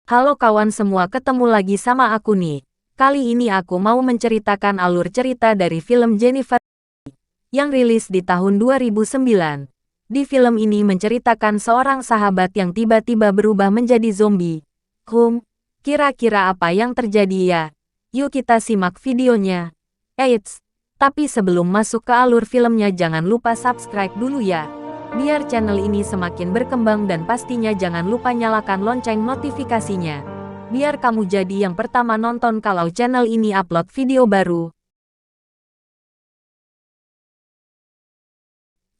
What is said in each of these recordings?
Halo kawan semua, ketemu lagi sama aku nih. Kali ini aku mau menceritakan alur cerita dari film Jennifer yang rilis di tahun 2009. Di film ini menceritakan seorang sahabat yang tiba-tiba berubah menjadi zombie. Kira-kira apa yang terjadi ya? Yuk kita simak videonya. Eits, tapi sebelum masuk ke alur filmnya jangan lupa subscribe dulu ya. Biar channel ini semakin berkembang dan pastinya jangan lupa nyalakan lonceng notifikasinya. Biar kamu jadi yang pertama nonton kalau channel ini upload video baru.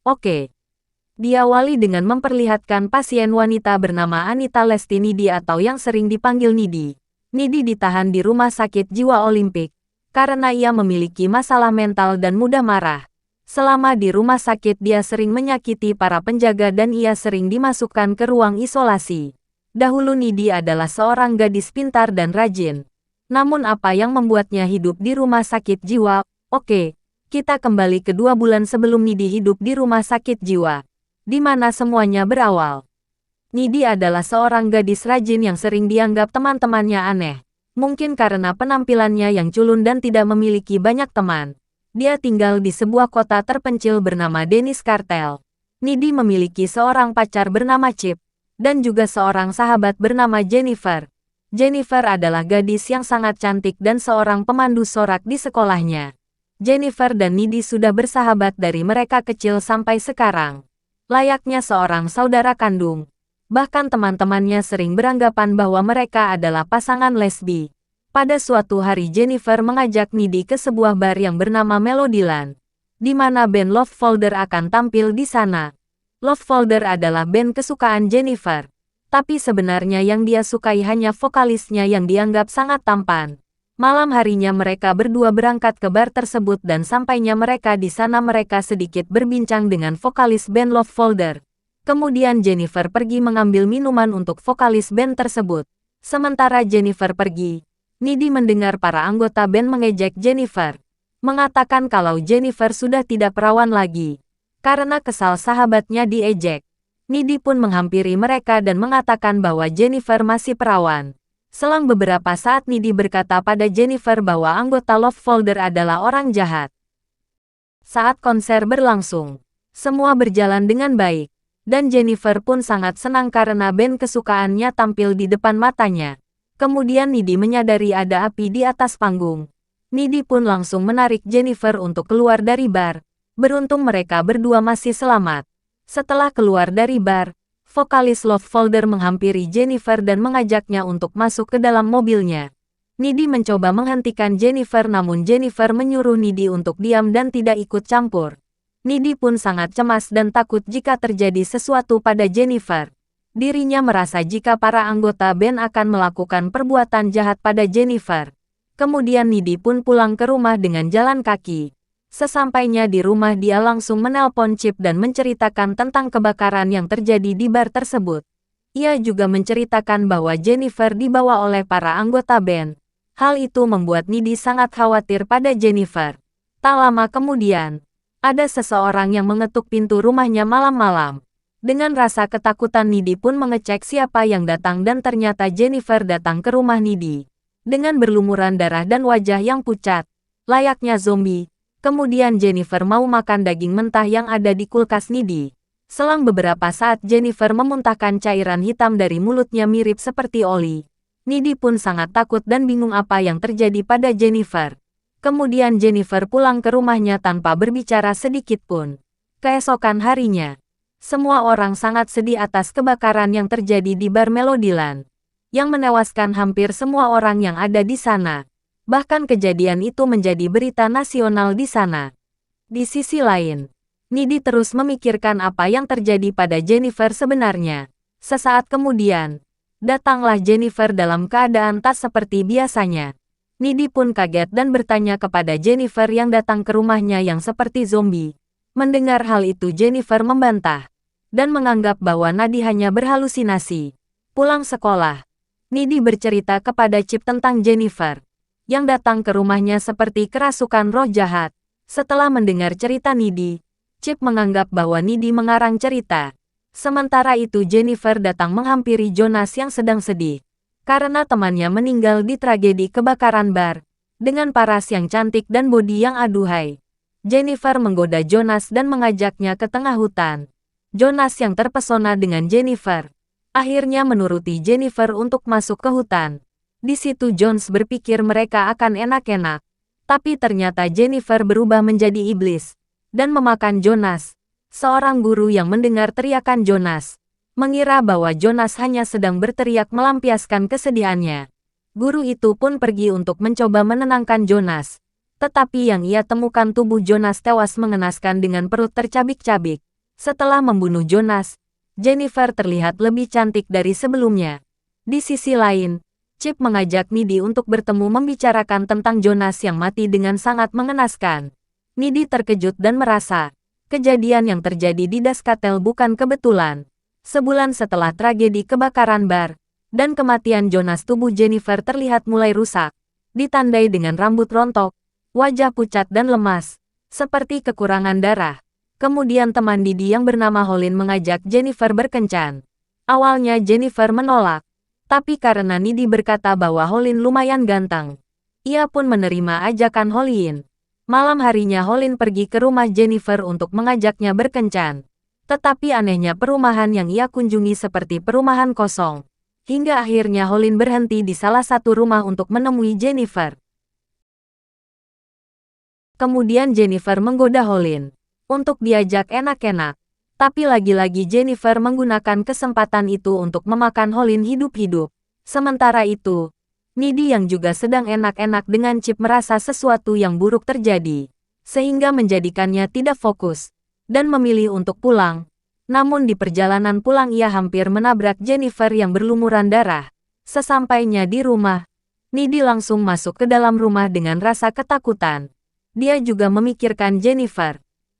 Oke. Diawali dengan memperlihatkan pasien wanita bernama Anita Lesti Nidi atau yang sering dipanggil Nidi. Nidi ditahan di rumah sakit jiwa Olimpik karena ia memiliki masalah mental dan mudah marah. Selama di rumah sakit dia sering menyakiti para penjaga dan ia sering dimasukkan ke ruang isolasi. Dahulu Nidi adalah seorang gadis pintar dan rajin. Namun apa yang membuatnya hidup di rumah sakit jiwa? Oke, kita kembali ke 2 bulan sebelum Nidi hidup di rumah sakit jiwa. Di mana semuanya berawal. Nidi adalah seorang gadis rajin yang sering dianggap teman-temannya aneh. Mungkin karena penampilannya yang culun dan tidak memiliki banyak teman. Dia tinggal di sebuah kota terpencil bernama Dennis Cartel. Nidi memiliki seorang pacar bernama Chip, dan juga seorang sahabat bernama Jennifer. Jennifer adalah gadis yang sangat cantik dan seorang pemandu sorak di sekolahnya. Jennifer dan Nidi sudah bersahabat dari mereka kecil sampai sekarang. Layaknya seorang saudara kandung. Bahkan teman-temannya sering beranggapan bahwa mereka adalah pasangan lesbi. Pada suatu hari Jennifer mengajak Nidi ke sebuah bar yang bernama Melodyland, di mana band Love Folder akan tampil di sana. Love Folder adalah band kesukaan Jennifer, tapi sebenarnya yang dia sukai hanya vokalisnya yang dianggap sangat tampan. Malam harinya mereka berdua berangkat ke bar tersebut dan sampainya mereka di sana mereka sedikit berbincang dengan vokalis band Love Folder. Kemudian Jennifer pergi mengambil minuman untuk vokalis band tersebut. Sementara Jennifer pergi, Nidi mendengar para anggota band mengejek Jennifer. Mengatakan kalau Jennifer sudah tidak perawan lagi. Karena kesal sahabatnya diejek. Nidi pun menghampiri mereka dan mengatakan bahwa Jennifer masih perawan. Selang beberapa saat Nidi berkata pada Jennifer bahwa anggota Love Folder adalah orang jahat. Saat konser berlangsung, semua berjalan dengan baik. Dan Jennifer pun sangat senang karena band kesukaannya tampil di depan matanya. Kemudian Nidi menyadari ada api di atas panggung. Nidi pun langsung menarik Jennifer untuk keluar dari bar. Beruntung mereka berdua masih selamat. Setelah keluar dari bar, vokalis Love Folder menghampiri Jennifer dan mengajaknya untuk masuk ke dalam mobilnya. Nidi mencoba menghentikan Jennifer namun Jennifer menyuruh Nidi untuk diam dan tidak ikut campur. Nidi pun sangat cemas dan takut jika terjadi sesuatu pada Jennifer. Dirinya merasa jika para anggota band akan melakukan perbuatan jahat pada Jennifer. Kemudian Nidi pun pulang ke rumah dengan jalan kaki. Sesampainya di rumah dia langsung menelpon Chip dan menceritakan tentang kebakaran yang terjadi di bar tersebut. Ia juga menceritakan bahwa Jennifer dibawa oleh para anggota band. Hal itu membuat Nidi sangat khawatir pada Jennifer. Tak lama kemudian, ada seseorang yang mengetuk pintu rumahnya malam-malam. Dengan rasa ketakutan Nidi pun mengecek siapa yang datang dan ternyata Jennifer datang ke rumah Nidi. Dengan berlumuran darah dan wajah yang pucat, layaknya zombie. Kemudian Jennifer mau makan daging mentah yang ada di kulkas Nidi. Selang beberapa saat Jennifer memuntahkan cairan hitam dari mulutnya mirip seperti oli. Nidi pun sangat takut dan bingung apa yang terjadi pada Jennifer. Kemudian Jennifer pulang ke rumahnya tanpa berbicara sedikit pun. Keesokan harinya, semua orang sangat sedih atas kebakaran yang terjadi di bar Melodyland, yang menewaskan hampir semua orang yang ada di sana. Bahkan kejadian itu menjadi berita nasional di sana. Di sisi lain, Nidi terus memikirkan apa yang terjadi pada Jennifer sebenarnya. Sesaat kemudian, datanglah Jennifer dalam keadaan tak seperti biasanya. Nidi pun kaget dan bertanya kepada Jennifer yang datang ke rumahnya yang seperti zombie. Mendengar hal itu Jennifer membantah dan menganggap bahwa Nidi hanya berhalusinasi. Pulang sekolah, Nidi bercerita kepada Chip tentang Jennifer yang datang ke rumahnya seperti kerasukan roh jahat. Setelah mendengar cerita Nidi, Chip menganggap bahwa Nidi mengarang cerita. Sementara itu Jennifer datang menghampiri Jonas yang sedang sedih karena temannya meninggal di tragedi kebakaran bar. Dengan paras yang cantik dan bodi yang aduhai, Jennifer menggoda Jonas dan mengajaknya ke tengah hutan. Jonas yang terpesona dengan Jennifer akhirnya menuruti Jennifer untuk masuk ke hutan. Di situ Jones berpikir mereka akan enak-enak, tapi ternyata Jennifer berubah menjadi iblis dan memakan Jonas. Seorang guru yang mendengar teriakan Jonas mengira bahwa Jonas hanya sedang berteriak melampiaskan kesedihannya. Guru itu pun pergi untuk mencoba menenangkan Jonas, tetapi yang ia temukan tubuh Jonas tewas mengenaskan dengan perut tercabik-cabik. Setelah membunuh Jonas, Jennifer terlihat lebih cantik dari sebelumnya. Di sisi lain, Chip mengajak Needy untuk bertemu membicarakan tentang Jonas yang mati dengan sangat mengenaskan. Needy terkejut dan merasa kejadian yang terjadi di Daskatel bukan kebetulan. Sebulan setelah tragedi kebakaran bar dan kematian Jonas, tubuh Jennifer terlihat mulai rusak, ditandai dengan rambut rontok, wajah pucat dan lemas, seperti kekurangan darah. Kemudian teman Needy yang bernama Holin mengajak Jennifer berkencan. Awalnya Jennifer menolak, tapi karena Needy berkata bahwa Holin lumayan ganteng, ia pun menerima ajakan Holin. Malam harinya Holin pergi ke rumah Jennifer untuk mengajaknya berkencan. Tetapi anehnya perumahan yang ia kunjungi seperti perumahan kosong. Hingga akhirnya Holin berhenti di salah satu rumah untuk menemui Jennifer. Kemudian Jennifer menggoda Holin untuk diajak enak-enak. Tapi lagi-lagi Jennifer menggunakan kesempatan itu untuk memakan Holin hidup-hidup. Sementara itu, Needy yang juga sedang enak-enak dengan Chip merasa sesuatu yang buruk terjadi, sehingga menjadikannya tidak fokus dan memilih untuk pulang. Namun di perjalanan pulang ia hampir menabrak Jennifer yang berlumuran darah. Sesampainya di rumah, Needy langsung masuk ke dalam rumah dengan rasa ketakutan. Dia juga memikirkan Jennifer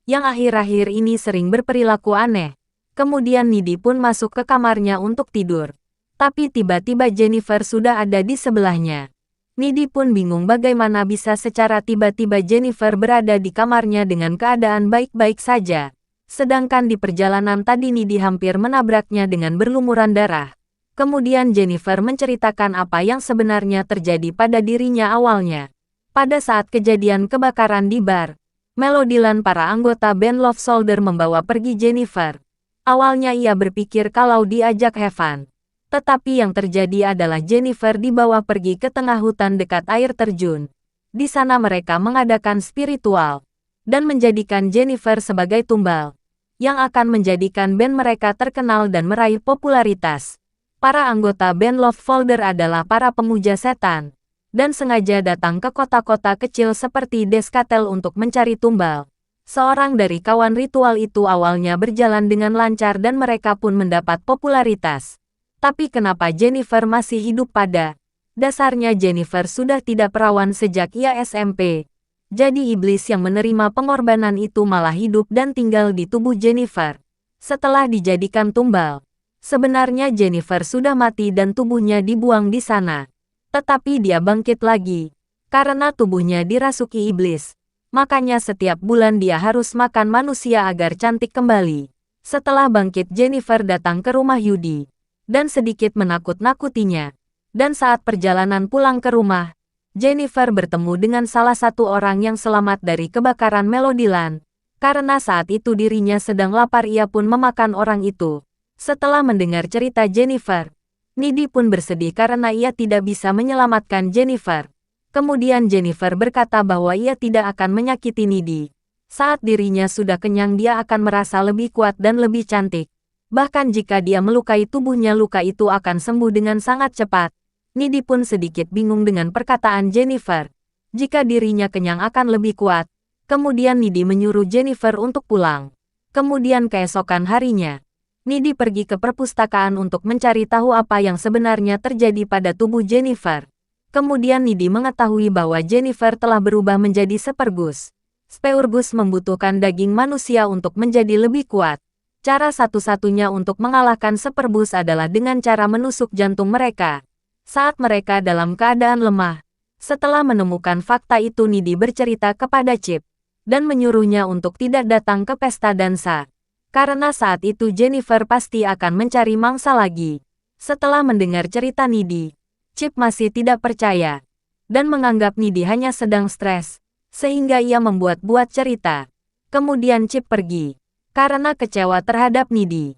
yang akhir-akhir ini sering berperilaku aneh. Kemudian Needy pun masuk ke kamarnya untuk tidur. Tapi tiba-tiba Jennifer sudah ada di sebelahnya. Needy pun bingung bagaimana bisa secara tiba-tiba Jennifer berada di kamarnya dengan keadaan baik-baik saja. Sedangkan di perjalanan tadi Needy hampir menabraknya dengan berlumuran darah. Kemudian Jennifer menceritakan apa yang sebenarnya terjadi pada dirinya awalnya. Pada saat kejadian kebakaran di bar, Melodyland, para anggota band Love Soldier membawa pergi Jennifer. Awalnya ia berpikir kalau diajak have fun. Tetapi yang terjadi adalah Jennifer dibawa pergi ke tengah hutan dekat air terjun. Di sana mereka mengadakan spiritual dan menjadikan Jennifer sebagai tumbal yang akan menjadikan band mereka terkenal dan meraih popularitas. Para anggota band Love Soldier adalah para pemuja setan dan sengaja datang ke kota-kota kecil seperti Daskatel untuk mencari tumbal. Seorang dari kawan ritual itu awalnya berjalan dengan lancar dan mereka pun mendapat popularitas. Tapi kenapa Jennifer masih hidup? Pada dasarnya Jennifer sudah tidak perawan sejak ia SMP. Jadi iblis yang menerima pengorbanan itu malah hidup dan tinggal di tubuh Jennifer. Setelah dijadikan tumbal, sebenarnya Jennifer sudah mati dan tubuhnya dibuang di sana. Tetapi dia bangkit lagi, karena tubuhnya dirasuki iblis. Makanya setiap bulan dia harus makan manusia agar cantik kembali. Setelah bangkit Jennifer datang ke rumah Yudi, dan sedikit menakut-nakutinya. Dan saat perjalanan pulang ke rumah, Jennifer bertemu dengan salah satu orang yang selamat dari kebakaran Melodyland. Karena saat itu dirinya sedang lapar, ia pun memakan orang itu. Setelah mendengar cerita Jennifer, Needy pun bersedih karena ia tidak bisa menyelamatkan Jennifer. Kemudian Jennifer berkata bahwa ia tidak akan menyakiti Needy. Saat dirinya sudah kenyang dia akan merasa lebih kuat dan lebih cantik. Bahkan jika dia melukai tubuhnya, luka itu akan sembuh dengan sangat cepat. Needy pun sedikit bingung dengan perkataan Jennifer. Jika dirinya kenyang akan lebih kuat. Kemudian Needy menyuruh Jennifer untuk pulang. Kemudian keesokan harinya, Needy pergi ke perpustakaan untuk mencari tahu apa yang sebenarnya terjadi pada tubuh Jennifer. Kemudian Needy mengetahui bahwa Jennifer telah berubah menjadi Speurgus. Speurgus membutuhkan daging manusia untuk menjadi lebih kuat. Cara satu-satunya untuk mengalahkan Speurgus adalah dengan cara menusuk jantung mereka saat mereka dalam keadaan lemah. Setelah menemukan fakta itu, Needy bercerita kepada Chip dan menyuruhnya untuk tidak datang ke pesta dansa. Karena saat itu Jennifer pasti akan mencari mangsa lagi. Setelah mendengar cerita Needy, Chip masih tidak percaya dan menganggap Nidi hanya sedang stres, sehingga ia membuat-buat cerita. Kemudian Chip pergi karena kecewa terhadap Nidi.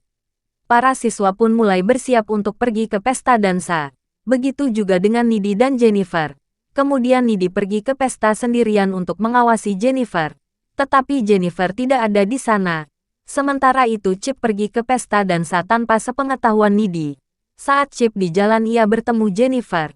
Para siswa pun mulai bersiap untuk pergi ke pesta dansa. Begitu juga dengan Nidi dan Jennifer. Kemudian Nidi pergi ke pesta sendirian untuk mengawasi Jennifer. Tetapi Jennifer tidak ada di sana. Sementara itu Chip pergi ke pesta dansa tanpa sepengetahuan Nidi. Saat Chip di jalan ia bertemu Jennifer.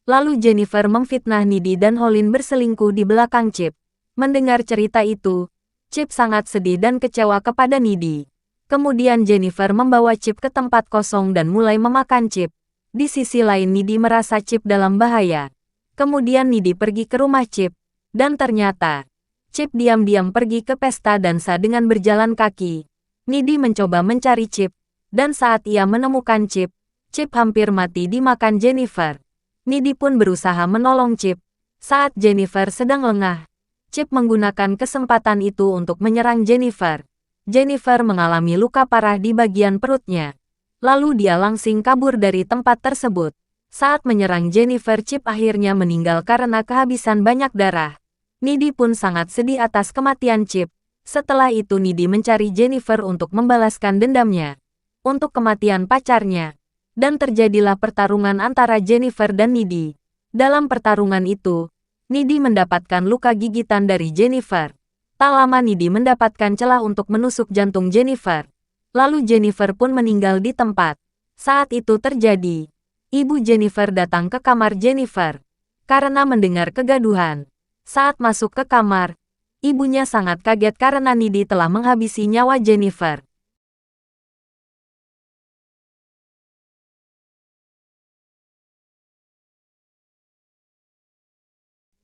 Lalu Jennifer memfitnah Nidi dan Holin berselingkuh di belakang Chip. Mendengar cerita itu, Chip sangat sedih dan kecewa kepada Nidi. Kemudian Jennifer membawa Chip ke tempat kosong dan mulai memakan Chip. Di sisi lain Nidi merasa Chip dalam bahaya. Kemudian Nidi pergi ke rumah Chip. Dan ternyata, Chip diam-diam pergi ke pesta dansa dengan berjalan kaki. Nidi mencoba mencari Chip. Dan saat ia menemukan Chip, Chip hampir mati dimakan Jennifer. Nidi pun berusaha menolong Chip. Saat Jennifer sedang lengah, Chip menggunakan kesempatan itu untuk menyerang Jennifer. Jennifer mengalami luka parah di bagian perutnya. Lalu dia langsing kabur dari tempat tersebut. Saat menyerang Jennifer, Chip akhirnya meninggal karena kehabisan banyak darah. Nidi pun sangat sedih atas kematian Chip. Setelah itu Nidi mencari Jennifer untuk membalaskan dendamnya untuk kematian pacarnya. Dan terjadilah pertarungan antara Jennifer dan Nidi. Dalam pertarungan itu, Nidi mendapatkan luka gigitan dari Jennifer. Tak lama Nidi mendapatkan celah untuk menusuk jantung Jennifer. Lalu Jennifer pun meninggal di tempat. Saat itu terjadi, ibu Jennifer datang ke kamar Jennifer. Karena mendengar kegaduhan. Saat masuk ke kamar, ibunya sangat kaget karena Nidi telah menghabisi nyawa Jennifer.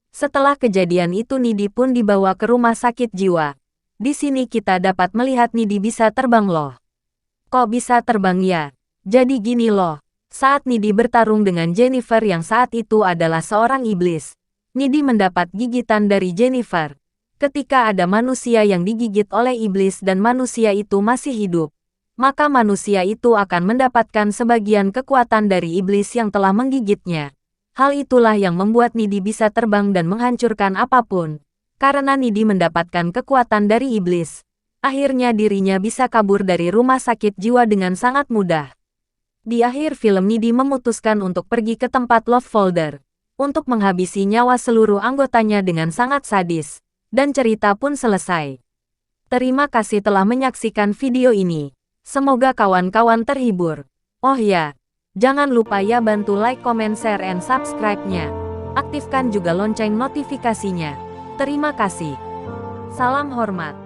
Setelah kejadian itu Nidi pun dibawa ke rumah sakit jiwa. Di sini kita dapat melihat Nidi bisa terbang loh. Kok bisa terbang ya? Jadi gini loh. Saat Nidi bertarung dengan Jennifer yang saat itu adalah seorang iblis, Nidi mendapat gigitan dari Jennifer. Ketika ada manusia yang digigit oleh iblis dan manusia itu masih hidup, maka manusia itu akan mendapatkan sebagian kekuatan dari iblis yang telah menggigitnya. Hal itulah yang membuat Nidi bisa terbang dan menghancurkan apapun. Karena Nidi mendapatkan kekuatan dari iblis, akhirnya dirinya bisa kabur dari rumah sakit jiwa dengan sangat mudah. Di akhir film Nidi memutuskan untuk pergi ke tempat Love Folder untuk menghabisi nyawa seluruh anggotanya dengan sangat sadis. Dan cerita pun selesai. Terima kasih telah menyaksikan video ini. Semoga kawan-kawan terhibur. Oh ya, jangan lupa ya bantu like, comment, share, and subscribe-nya. Aktifkan juga lonceng notifikasinya. Terima kasih. Salam hormat.